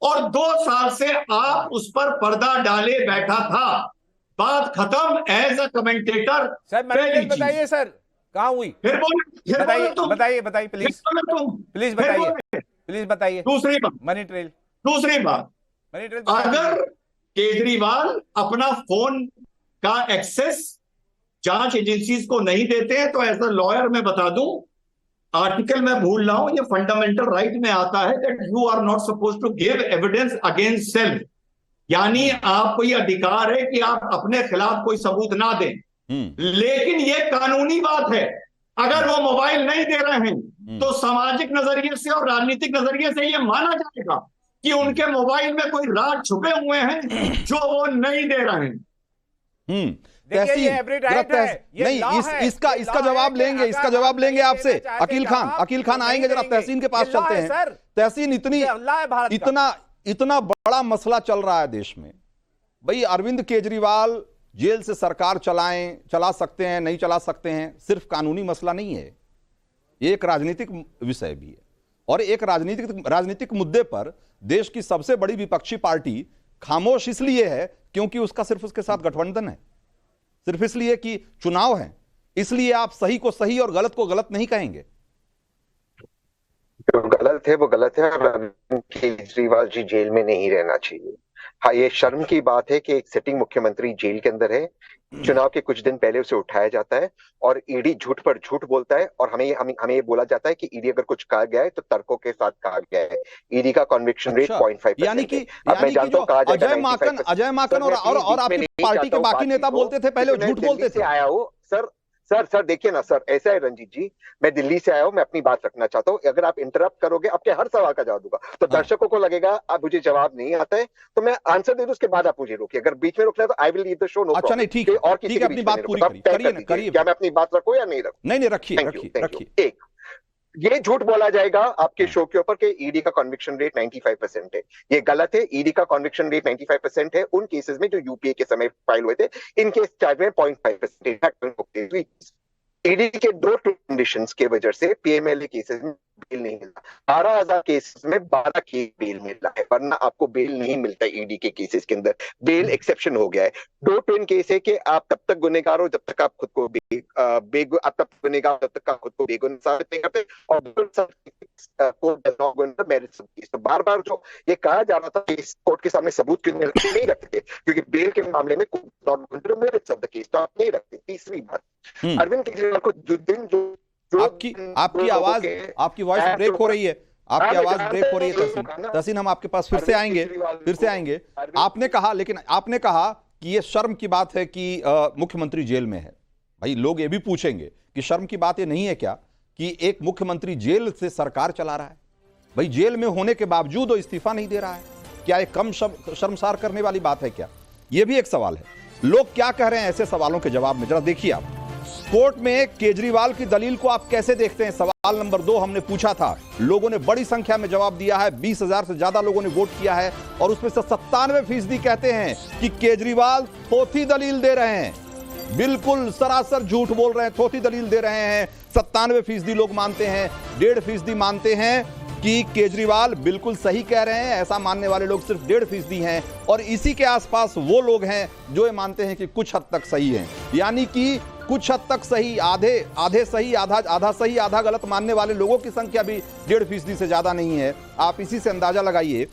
और 2 साल से आप उस पर पर्दा डाले बैठा था। बात खत्म। एज अ कमेंटेटर बताइए सर, कहाँ हुई? फिर बताइए प्लीज बताइए। दूसरी बात, मनी ट्रेल। अगर केजरीवाल अपना फोन का एक्सेस जांच एजेंसीज को नहीं देते हैं, तो एज अ लॉयर मैं बता दूं, आर्टिकल मैं भूल रहा हूं, ये फंडामेंटल राइट में आता है that you are not suppose to give evidence against self, यानी आपको ये अधिकार है कि आप अपने खिलाफ कोई सबूत ना दें। लेकिन ये कानूनी बात है। अगर वो मोबाइल नहीं दे रहे हैं तो सामाजिक नजरिए से और राजनीतिक नजरिए से ये माना जाएगा कि उनके मोबाइल में कोई राज छुपे हुए हैं जो वो नहीं दे रहे हैं। इसका जवाब लेंगे आपसे अकील खान आएंगे। जरा तहसीन के पास चलते हैं। तहसीन, इतना बड़ा मसला चल रहा है देश में। भाई अरविंद केजरीवाल जेल से सरकार चला सकते हैं, नहीं चला सकते हैं, सिर्फ कानूनी मसला नहीं है, ये एक राजनीतिक विषय भी है। और एक राजनीतिक मुद्दे पर देश की सबसे बड़ी विपक्षी पार्टी खामोश इसलिए है क्योंकि उसका सिर्फ उसके साथ गठबंधन है, सिर्फ इसलिए कि चुनाव है, इसलिए आप सही को सही और गलत को गलत नहीं कहेंगे। जो गलत है वो गलत है। अरविंद केजरीवाल जी जेल में नहीं रहना चाहिए। हाँ, ये शर्म की बात है कि एक सिटिंग मुख्यमंत्री जेल के अंदर है, चुनाव के कुछ दिन पहले उसे उठाया जाता है और ईडी झूठ पर झूठ बोलता है, और हमें ये बोला जाता है कि ईडी अगर कुछ कहा गया है तो तर्कों के साथ कहा गया है। ईडी का कन्विक्शन रेट 0.5%। यानी कि अजय माकन और आपकी पार्टी के बाकी नेता बोलते थे पहले, झूठ बोलते थे। आया हो सर देखिए ना सर, ऐसा है रंजीत जी, मैं दिल्ली से आया हूं, मैं अपनी बात रखना चाहता हूं। अगर आप इंटरप्ट करोगे, आपके हर सवाल का जवाब दूंगा, तो दर्शकों को लगेगा आप मुझे जवाब नहीं आता है, तो मैं आंसर दे दूं, उसके बाद आप मुझे रोकिए। अगर बीच में रोकना है तो I will leave the show. No अच्छा, नहीं, ठीक है, और किसी अपनी बात पूरी करिए। क्या मैं अपनी बात रखूं या नहीं रखूं? नहीं, रखिए। एक, ये झूठ बोला जाएगा आपके शो के ऊपर कि ईडी का कन्विक्शन रेट 95% है। ये गलत है। ईडी का कन्विक्शन रेट 95% है उन केसेस में जो यूपीए के समय फाइल हुए थे। इन केस चार्ज में 0.5%। ईडी के दो कंडीशंस के वजह से पीएमएलए केसेस में बेल नहीं मिलता। 12,000 केसेस में 12 केस बेल मिला है, वरना आपको बेल नहीं मिलता ईडी के केसेस के अंदर। बेल एक्सेप्शन हो गया है। दो ट्विन केस है कि आप तब तक गुनहगार हो जब तक आप खुद को आप तब गुनहगार जब तक आप खुद को बेगुनाह साबित नहीं करते, और मेरिट्स ऑफ केस। तो बार बार जो ये कहा जा रहा था कि कोर्ट के सामने सबूत क्यों नहीं रखते, क्योंकि बेल के मामले में मेरिट्स ऑफ द केस तो आप नहीं रखते। तीसरी बात, अरविंद केजरीवाल को आपकी वॉइस ब्रेक हो रही है, आपकी आवाज ब्रेक हो रही है। तहसीन हम आपके पास फिर से आएंगे। आपने कहा कि ये शर्म की बात है कि मुख्यमंत्री जेल में है। भाई लोग ये भी पूछेंगे कि शर्म की बात ये नहीं है क्या कि एक मुख्यमंत्री जेल से सरकार चला रहा है? भाई जेल में होने के बावजूद वो इस्तीफा नहीं दे रहा है, क्या ये कम शर्मसार करने वाली बात है क्या? ये भी एक सवाल है। लोग क्या कह रहे हैं ऐसे सवालों के जवाब में, जरा देखिए आप। कोर्ट में केजरीवाल की दलील को आप कैसे देखते हैं? सवाल नंबर 2 हमने पूछा था, लोगों ने बड़ी संख्या में जवाब दिया है। 20,000 से ज्यादा लोगों ने वोट किया है और उसमें से 97% कहते हैं कि केजरीवाल थोथी दलील दे रहे हैं, बिल्कुल सरासर झूठ बोल रहे हैं, थोथी दलील दे रहे हैं। 97% लोग मानते हैं, 1.5% मानते हैं कि केजरीवाल बिल्कुल सही कह रहे हैं। ऐसा मानने वाले लोग सिर्फ 1.5% हैं और इसी के आसपास वो लोग हैं जो ये मानते हैं कि कुछ हद तक सही हैं। यानी कि कुछ हद तक सही, आधे सही, आधा सही, आधा गलत मानने वाले लोगों की संख्या भी 1.5% से ज्यादा नहीं है। आप इसी से अंदाजा लगाइए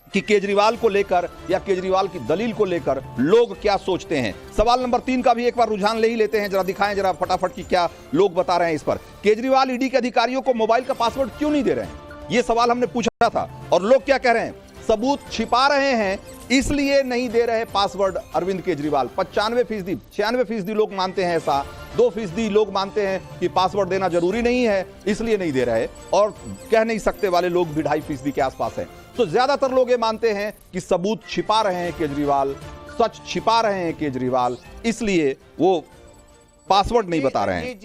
कि केजरीवाल को लेकर या केजरीवाल की दलील को लेकर लोग क्या सोचते हैं। सवाल नंबर 3 का भी एक बार रुझान ले ही लेते हैं, जरा दिखाएं जरा फटाफट कि क्या लोग बता रहे हैं इस पर। केजरीवाल ईडी के अधिकारियों को मोबाइल का पासवर्ड क्यों नहीं दे रहे हैं, यह सवाल हमने पूछा था और लोग क्या कह रहे हैं? सबूत छिपा रहे हैं इसलिए नहीं दे रहे पासवर्ड अरविंद केजरीवाल। 95%, 96% लोग मानते हैं ऐसा, 2% लोग मानते हैं कि पासवर्ड देना जरूरी नहीं है इसलिए नहीं दे रहे, और कह नहीं सकते वाले लोग भी 2.5% के आसपास हैं। तो ज्यादातर लोग ये मानते हैं कि सबूत छिपा रहे हैं केजरीवाल, सच छिपा रहे हैं केजरीवाल, इसलिए वो पासवर्ड नहीं बता रहे हैं।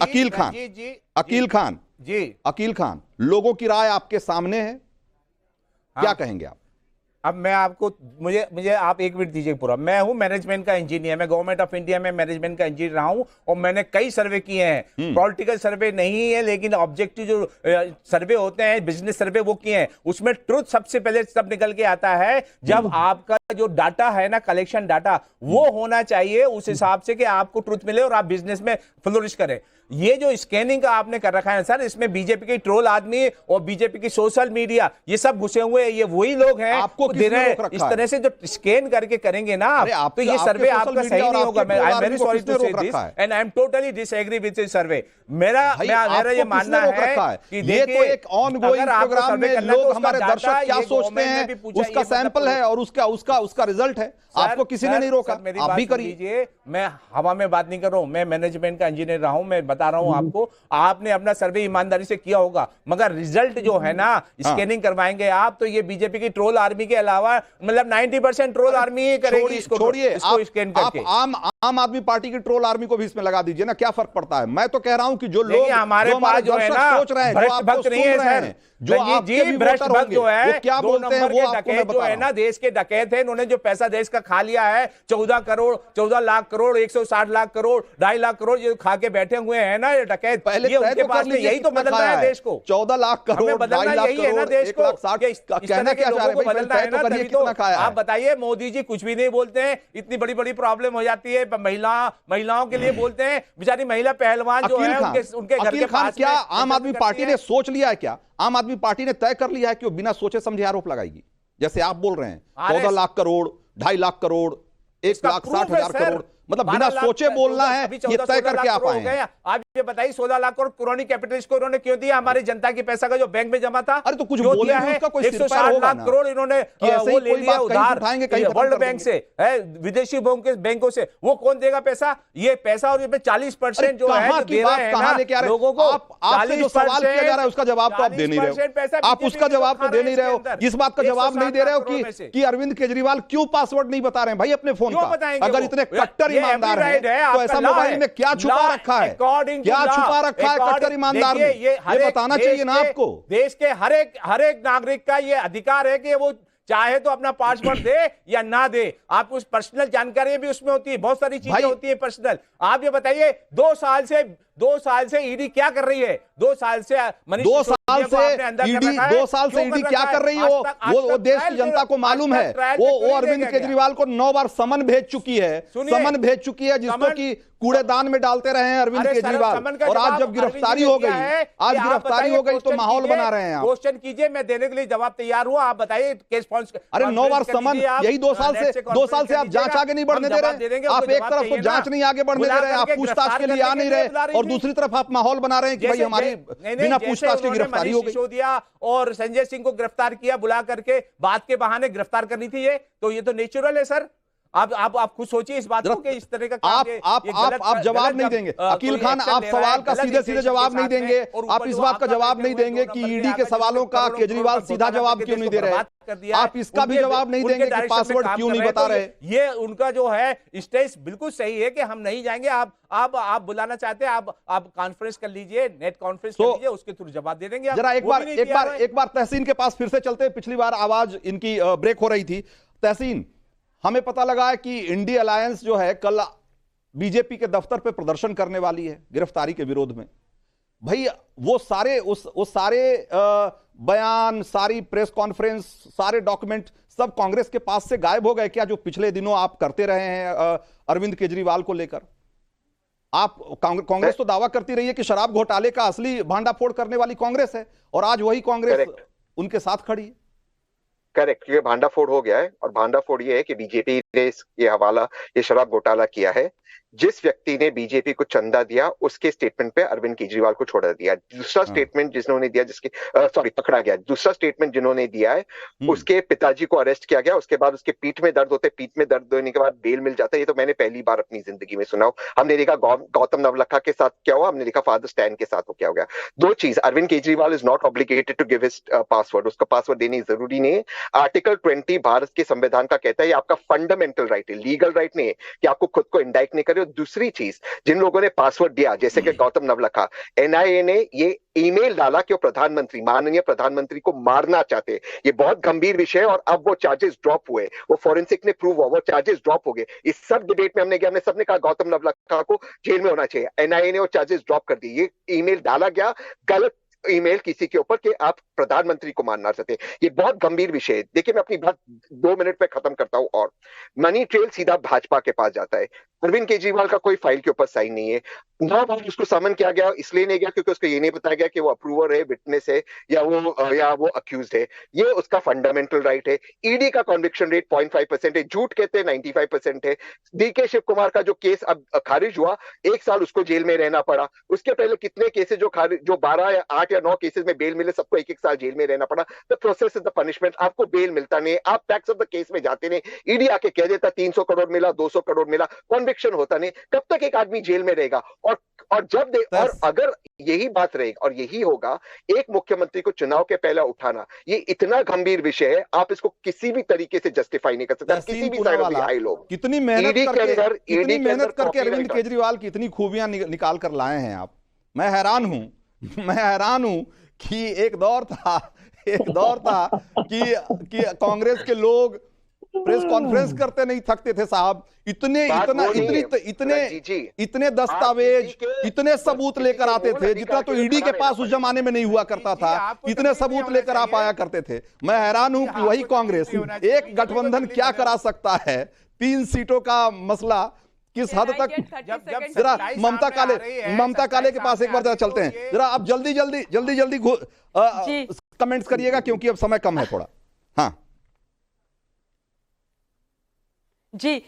अकील खान, लोगों की राय आपके सामने है, क्या कहेंगे आप? अब मैं आपको मुझे आप एक मिनट दीजिए पूरा। मैं हूं मैनेजमेंट का इंजीनियर, मैं गवर्नमेंट ऑफ इंडिया में मैनेजमेंट का इंजीनियर रहा हूं और मैंने कई सर्वे किए हैं। पॉलिटिकल सर्वे नहीं है लेकिन ऑब्जेक्टिव जो सर्वे होते हैं, बिजनेस सर्वे, वो किए हैं। उसमें ट्रुथ सबसे पहले सब निकल के आता है जब आपका जो डाटा है ना, कलेक्शन डाटा, वो होना चाहिए उस हिसाब से कि आपको ट्रुथ मिले और आप बिजनेस में फ्लोरिश करें। ये जो स्कैनिंग का आपने कर रखा है सर, इसमें बीजेपी के ट्रोल आदमी और बीजेपी की सोशल मीडिया ये सब घुसे हुए हैं। ये वही लोग हैं आपको दे रहे हैं। इस तरह से जो स्कैन करके करेंगे ना तो ये सर्वे आपका सही नहीं होगा। I am very sorry to say this and I am totally disagree with this survey. मेरा ये मानना है कि ये तो एक ऑनगोइंग प्रोग्राम में लोग, हमारे दर्शक क्या सोचते हैं उसका सैंपल है और उसका रिजल्ट है। आपको किसी ने नहीं रोका, आप भी करिए। मैं हवा में बात नहीं कर रहा हूं, मैं मैनेजमेंट का इंजीनियर रहा हूं, मैं बता रहा हूं आपको। आपने अपना सर्वे ईमानदारी से किया होगा, मगर रिजल्ट जो है ना, स्कैनिंग करवाएंगे आप तो ये बीजेपी की ट्रोल आर्मी के अलावा मतलब 90% ट्रोल आर्मी ही करेगी इसको। छोड़िए, आप आम आदमी पार्टी की ट्रोल आर्मी को भी इसमें लगा दीजिए ना, क्या फर्क पड़ता है? मैं तो कह रहा हूं कि जो लोग हमारे पास जो है ना सोच रहे हैं, भ्रष्ट भक्त नहीं है सर, जो भ्रष्ट भक्त जो है, क्या बोलते हैं वो डकैत जो है ना, देश के डकैत है। इन्होंने जो पैसा देश का खा लिया है, 14 लाख करोड़, 160 लाख करोड़, 2.5 लाख करोड़ जो खा के बैठे हुए हैं ना ये डकैत, पहले उनके पास में यही तो बदलना है देश को। 14 लाख करोड़, बदलना यही है ना देश को। कहना क्या चाह रहे हैं? आप बताइए, मोदी जी कुछ भी नहीं बोलते हैं, इतनी बड़ी बड़ी प्रॉब्लम हो जाती है महिलाओं के लिए बोलते हैं। बेचारी महिला पहलवान जो है उनके घर के पास। क्या आम आदमी पार्टी ने सोच लिया है, क्या आम आदमी पार्टी ने तय कर लिया है कि वो बिना सोचे समझे आरोप लगाएगी? जैसे आप बोल रहे हैं 14 लाख करोड़, 2.5 लाख करोड़, 1,60,000 करोड़, मतलब बिना सोचे बोलना है, ये तय करके आप आए हैं। आप ये बताइए 16 लाख करोड़ पुरानी कैपिटलिस्ट को इन्होंने क्यों दिया? हमारी जनता की पैसा का जो बैंक में जमा था। अरे तो कुछ बोलिए, उसका कोई 160 लाख करोड़ इन्होंने वो ले लिया उधार वर्ल्ड बैंक से, विदेशी बैंकों से। वो कौन देगा पैसा? ये पैसा और 40% जो है लोगों को, आपसे जो सवाल किया जा रहा है उसका जवाब तो आप दे नहीं रहे हो। आप उसका जवाब तो दे नहीं रहे हो, इस बात का जवाब नहीं दे रहे हो कि अरविंद केजरीवाल क्यों पासवर्ड नहीं बता रहे हैं भाई अपने फोन का। अगर इतने कट्टर ईमानदार हैं, तो ऐसा मोबाइल में क्या छुपा रखा है, क्या छुपा रखा है कट्टर ईमानदार में, ये बताना चाहिए ना आपको। देश के हर एक नागरिक का ये अधिकार है कि वो चाहे तो अपना पासवर्ड दे या ना दे। आप कुछ पर्सनल जानकारी भी उसमें होती है, बहुत सारी चीजें होती है पर्सनल। आप ये बताइए 2 साल से ईडी क्या कर रही है? 2 साल से ईडी 2 साल से ईडी क्या कर रही है? वो देश की जनता को मालूम है। वो अरविंद केजरीवाल को 9 बार समन भेज चुकी है, जिसको कि कूड़ेदान में डालते रहे हैं अरविंद केजरीवाल। और आज जब गिरफ्तारी हो गई तो माहौल बना रहे हैं। क्वेश्चन कीजिए, मैं देने के लिए जवाब तैयार हूं। आप बताइए केस अरे 9 बार समन, यही 2 साल से आप जांच आगे नहीं बढ़ने दे रहे। आप एक तरफ तो जांच नहीं आगे बढ़ने दे रहे, आप पूछताछ के लिए आ नहीं रहे, और दूसरी तरफ आप माहौल बना रहे हैं कि भाई हमारी बिना पूछताछ के गिरफ्तारी हो गई। दिया और संजय सिंह को गिरफ्तार किया, बुला करके बात के बहाने गिरफ्तार करनी थी, ये तो नेचुरल है सर। आप खुद सोचिए इस बात को कि इस तरह का आप जवाब नहीं देंगे। अकील खान, आप सवाल का सीधे जवाब नहीं देंगे। आप इस बात का जवाब नहीं देंगे कि ईडी के सवालों का केजरीवाल सीधा जवाब क्यों नहीं दे रहे। आप इसका भी जवाब नहीं देंगे कि पासवर्ड क्यों नहीं बता रहे। ये उनका जो है स्टेज बिल्कुल सही है कि हम नहीं जाएंगे। आप बुलाना चाहते हैं, आप कॉन्फ्रेंस कर लीजिए, नेट कॉन्फ्रेंस कर लीजिए, उसके थ्रू जवाब दे देंगे। जरा एक बार तहसीन के पास फिर से चलते। पिछली बार आवाज इनकी ब्रेक हो रही थी। तहसीन, हमें पता लगा है कि इंडिया अलायंस जो है कल बीजेपी के दफ्तर पे प्रदर्शन करने वाली है गिरफ्तारी के विरोध में। भाई वो सारे उस सारे बयान, सारी प्रेस कॉन्फ्रेंस, सारे डॉक्यूमेंट सब कांग्रेस के पास से गायब हो गए क्या, जो पिछले दिनों आप करते रहे हैं अरविंद केजरीवाल को लेकर? आप कांग्रेस तो दावा करती रही है कि शराब घोटाले का असली भांडाफोड़ करने वाली कांग्रेस है, और आज वही कांग्रेस उनके साथ खड़ी है। करेक्ट, ये भांडाफोड़ हो गया है। और भांडाफोड़ ये है कि बीजेपी ने ये शराब घोटाला किया है। जिस व्यक्ति ने बीजेपी को चंदा दिया उसके स्टेटमेंट पे अरविंद केजरीवाल को छोड़ दिया। दूसरा स्टेटमेंट जिन्होंने दिया, पकड़ा गया, दूसरा स्टेटमेंट जिन्होंने दिया है उसके पिताजी को अरेस्ट किया गया। उसके बाद उसके पीठ में दर्द होने के बाद बेल मिल जाता है। ये तो मैंने पहली बार अपनी जिंदगी में सुना। हमने देखा गौतम नवलखा के साथ क्या हुआ, हमने देखा फादर स्टैन के साथ क्या हो गया। 2 चीज, Arvind Kejriwal is not obligated to give his password. उसका पासवर्ड देने जरूरी नहीं है। आर्टिकल 20 भारत के संविधान का कहता है ये आपका फंडामेंटल राइट है, लीगल राइट नहीं है कि आपको खुद को इंडाइक्ट नहीं करे। दूसरी चीज, जिन लोगों ने पासवर्ड दिया जैसे कि गौतम नवलखा, एनआईए ने ये ईमेल डाला कि वो माननीय प्रधानमंत्री को मारना चाहते। ये बहुत गंभीर विषय है और अब वो चार्जेस ड्रॉप हुए, वो फॉरेंसिक ने प्रूव हुआ, वो चार्जेस ड्रॉप हो गए। इस सब डिबेट में हमने सबने कहा गौतम नवलखा को जेल में होना चाहिए। एनआईए ने वो चार्जेस ड्रॉप कर दिए। ये ईमेल डाला गया, गलत ईमेल किसी के ऊपर कि आप प्रधानमंत्री को मानना चाहते। ये बहुत गंभीर विषय है। देखिए मैं अपनी बात 2 मिनट में खत्म करता हूं। और मनी ट्रेल सीधा भाजपा के पास जाता है। अरविंद केजरीवाल का कोई फाइल के ऊपर साइन नहीं है। 9 बार उसको समन किया गया, इसलिए नहीं गया क्योंकि उसको ये नहीं बताया गया कि वो अप्रूवर है, विटनेस है या वो अक्यूज्ड है। ये उसका फंडामेंटल राइट है। ईडी का कन्विक्शन रेट 0.5% है, झूठ कहते हैं 95% है। डीके शिव कुमार का जो केस अब खारिज हुआ, 1 साल उसको जेल में रहना पड़ा। उसके पहले कितने केसेस जो 12 या 8 या 9 केसेस में बेल मिले, सबको 1-1 साल जेल में रहना पड़ा। The process is the punishment. आपको बेल मिलता नहीं, आप फैक्ट्स ऑफ द केस में जाते नहीं। ईडी आके कह देता 300 करोड़ मिला, 200 करोड़ मिला, कन्विक्शन होता नहीं। कब तक एक आदमी जेल में रहेगा? और अगर यही बात रहेगी और यही होगा, एक मुख्यमंत्री को चुनाव के पहले उठाना, ये इतना गंभीर विषय है, आप इसको किसी भी तरीके से जस्टिफाई नहीं कर सकते। किसी भी साइड ऑफ हाई लोग कितनी मेहनत करके अरविंद केजरीवाल की इतनी खूबियां निकाल कर लाए हैं आप। मैं हैरान हूं कि एक दौर था कि कांग्रेस के लोग प्रेस कॉन्फ्रेंस करते नहीं थकते थे साहब। इतने दस्तावेज, इतने सबूत लेकर आते थे जितना तो ईडी के पास उस जमाने में नहीं हुआ करता था। इतने सबूत लेकर आप आया करते थे। मैं हैरान हूं कि वही कांग्रेस एक गठबंधन क्या करा सकता है। 3 सीटों का मसला किस हद तक। जरा ममता काले के पास एक बार जरा चलते हैं। जरा आप जल्दी कमेंट्स करिएगा क्योंकि अब समय कम है थोड़ा। हाँ जी,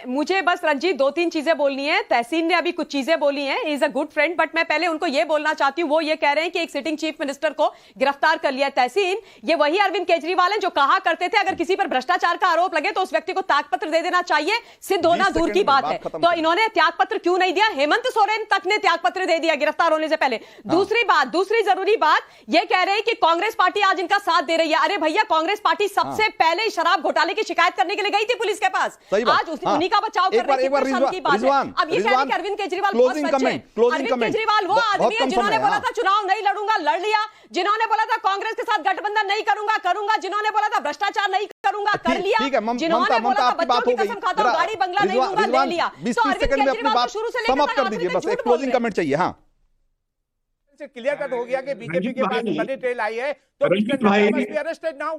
मुझे बस रंजीत 2-3 चीजें बोलनी है। तहसीन ने अभी कुछ चीजें बोली हैं, is a good friend, but मैं पहले उनको ये बोलना चाहती हूँ। वो ये कह रहे हैं कि एक सिटिंग चीफ मिनिस्टर को गिरफ्तार कर लिया। तहसीन, ये वही अरविंद केजरीवाल हैं जो कहा करते थे अगर किसी पर भ्रष्टाचार का आरोप लगे तो उस व्यक्ति को त्यागपत्र दे देना चाहिए, सिद्ध होना दूर की बात है। तो इन्होंने त्यागपत्र क्यों नहीं दिया? हेमंत सोरेन तक ने त्यागपत्र दे दिया गिरफ्तार होने से पहले। दूसरी जरूरी बात, ये कह रहे हैं कि कांग्रेस पार्टी आज इनका साथ दे रही है। अरे भैया, कांग्रेस पार्टी सबसे पहले शराब घोटाले की शिकायत करने के लिए गई थी पुलिस के पास। सही बात। आज उन्हीं का बचाव कर रहे हैं, कितने शर्म की बात है। अब ये कह रहे हैं कि अरविंद केजरीवाल बहुत सच्चे हैं। अरविंद केजरीवाल वो आदमी है जिन्होंने बोला था चुनाव नहीं लड़ूंगा, लड़ लिया। जिन्होंने बोला था कांग्रेस के साथ गठबंधन नहीं करूंगा, करूंगा। जिन्होंने बोला था भ्रष्टाचार नहीं करूंगा, कर लिया। जिन्होंने बोला था बच्चों की कसम खाता हूं, गाड़ी बंगला नहीं लूंगा, ले लिया। तो अरविंद केजरीवाल को शुरू से लेकर कर दीजिए, बस एक क्लोजिंग कमेंट चाहिए। हाँ, क्लियर कट हो गया कि बीजेपी के पास बड़ी ट्रेल आई है, तो रंजीत भाई, अरेस्टेड नाउ।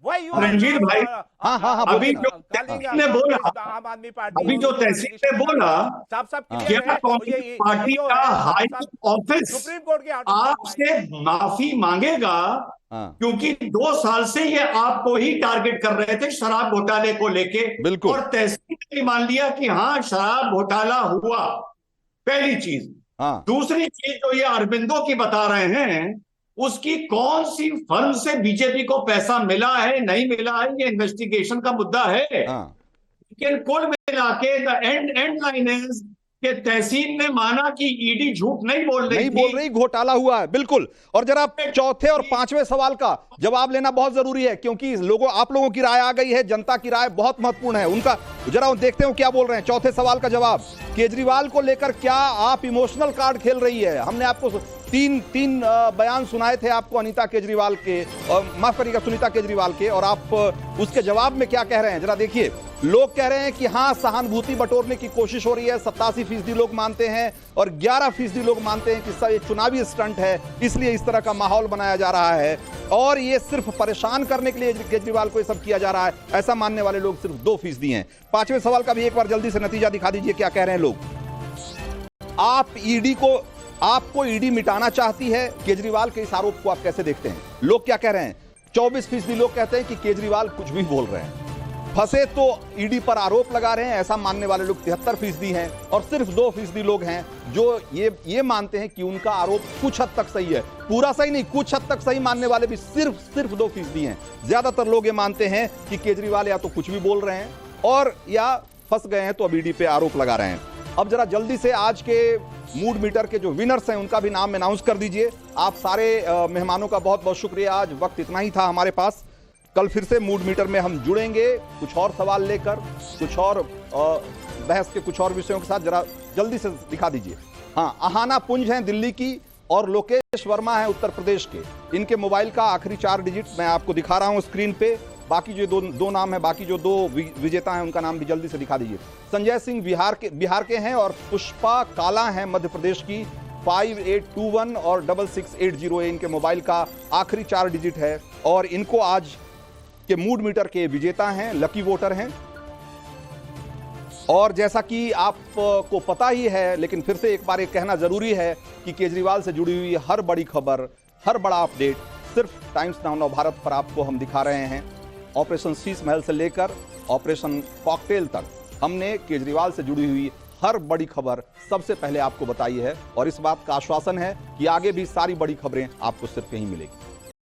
रंजीत भाई, हाँ, अभी जो तहसील ने बोला, आम आदमी पार्टी, अभी जो तहसील ने बोला, सब क्या कांग्रेस पार्टी का हाई ऑफिस सुप्रीम कोर्ट के आपसे माफी मांगेगा? क्योंकि 2 साल से ये आपको ही टारगेट कर रहे थे शराब घोटाले को लेके, और तहसील ने मान लिया कि हाँ शराब घोटाला हुआ। पहली चीज। दूसरी चीज जो ये अरविंदो की बता रहे हैं, उसकी कौन सी फर्म से बीजेपी को पैसा मिला है नहीं मिला है, ये इन्वेस्टिगेशन का मुद्दा है। लेकिन कुल मिला के द एंड लाइन इज कि तहसील ने माना कि ईडी झूठ नहीं बोल रही, घोटाला हुआ है। बिल्कुल। और जरा चौथे और पांचवें सवाल का जवाब लेना बहुत जरूरी है, क्योंकि आप लोगों की राय आ गई है, जनता की राय बहुत महत्वपूर्ण है। उनका जरा देखते हो क्या बोल रहे हैं। चौथे सवाल का जवाब, केजरीवाल को लेकर क्या आप इमोशनल कार्ड खेल रही है? हमने आपको तीन बयान सुनाए थे आपको अनीता केजरीवाल के, और माफ करिएगा सुनीता केजरीवाल के, और आप उसके जवाब में क्या कह रहे हैं जरा देखिए। लोग कह रहे हैं कि हाँ सहानुभूति बटोरने की कोशिश हो रही है, 87% लोग मानते हैं, और 11% लोग मानते हैं कि सब ये चुनावी स्टंट है, इसलिए इस तरह का माहौल बनाया जा रहा है, और ये सिर्फ परेशान करने के लिए केजरीवाल को ये सब किया जा रहा है, ऐसा मानने वाले लोग सिर्फ 2% हैं। पांचवें सवाल का भी एक बार जल्दी से नतीजा दिखा दीजिए, क्या कह रहे हैं लोग। आपको ईडी मिटाना चाहती है, केजरीवाल के इस आरोप को आप कैसे देखते हैं? लोग क्या कह रहे हैं? 24% लोग कहते हैं कि केजरीवाल कुछ भी बोल रहे हैं, फंसे तो ईडी पर आरोप लगा रहे हैं, ऐसा मानने वाले लोग 73% हैं, और सिर्फ 2% लोग हैं जो ये मानते हैं कि उनका आरोप कुछ हद तक सही है। पूरा सही नहीं, कुछ हद तक सही मानने वाले भी सिर्फ 2% हैं। ज्यादातर लोग ये मानते हैं कि केजरीवाल या तो कुछ भी बोल रहे हैं, और या फंस गए हैं तो अब ईडी पे आरोप लगा रहे हैं। अब जरा जल्दी से आज के मूड मीटर के जो विनर्स हैं उनका भी नाम अनाउंस कर दीजिए। आप सारे मेहमानों का बहुत बहुत शुक्रिया। आज वक्त इतना ही था हमारे पास। कल फिर से मूड मीटर में हम जुड़ेंगे कुछ और सवाल लेकर, कुछ और बहस के कुछ और विषयों के साथ। जरा जल्दी से दिखा दीजिए। हाँ, अहाना पुंज हैं दिल्ली की, और लोकेश वर्मा हैं उत्तर प्रदेश के। इनके मोबाइल का आखिरी 4 डिजिट मैं आपको दिखा रहा हूं स्क्रीन पे। बाकी जो दो नाम है, बाकी जो 2 विजेता हैं उनका नाम भी जल्दी से दिखा दीजिए। संजय सिंह बिहार के हैं, और पुष्पा काला हैं मध्य प्रदेश की। 5821 और 6680 इनके मोबाइल का आखिरी 4 डिजिट है, और इनको आज के मूड मीटर के विजेता हैं, लकी वोटर हैं। और जैसा कि आपको पता ही है, लेकिन फिर से एक बार ये कहना जरूरी है कि केजरीवाल से जुड़ी हुई हर बड़ी खबर, हर बड़ा अपडेट सिर्फ टाइम्स नाउ नवभारत पर आपको हम दिखा रहे हैं। ऑपरेशन शीश महल से लेकर ऑपरेशन कॉकटेल तक हमने केजरीवाल से जुड़ी हुई हर बड़ी खबर सबसे पहले आपको बताई है, और इस बात का आश्वासन है कि आगे भी सारी बड़ी खबरें आपको सिर्फ यहीं मिलेगी।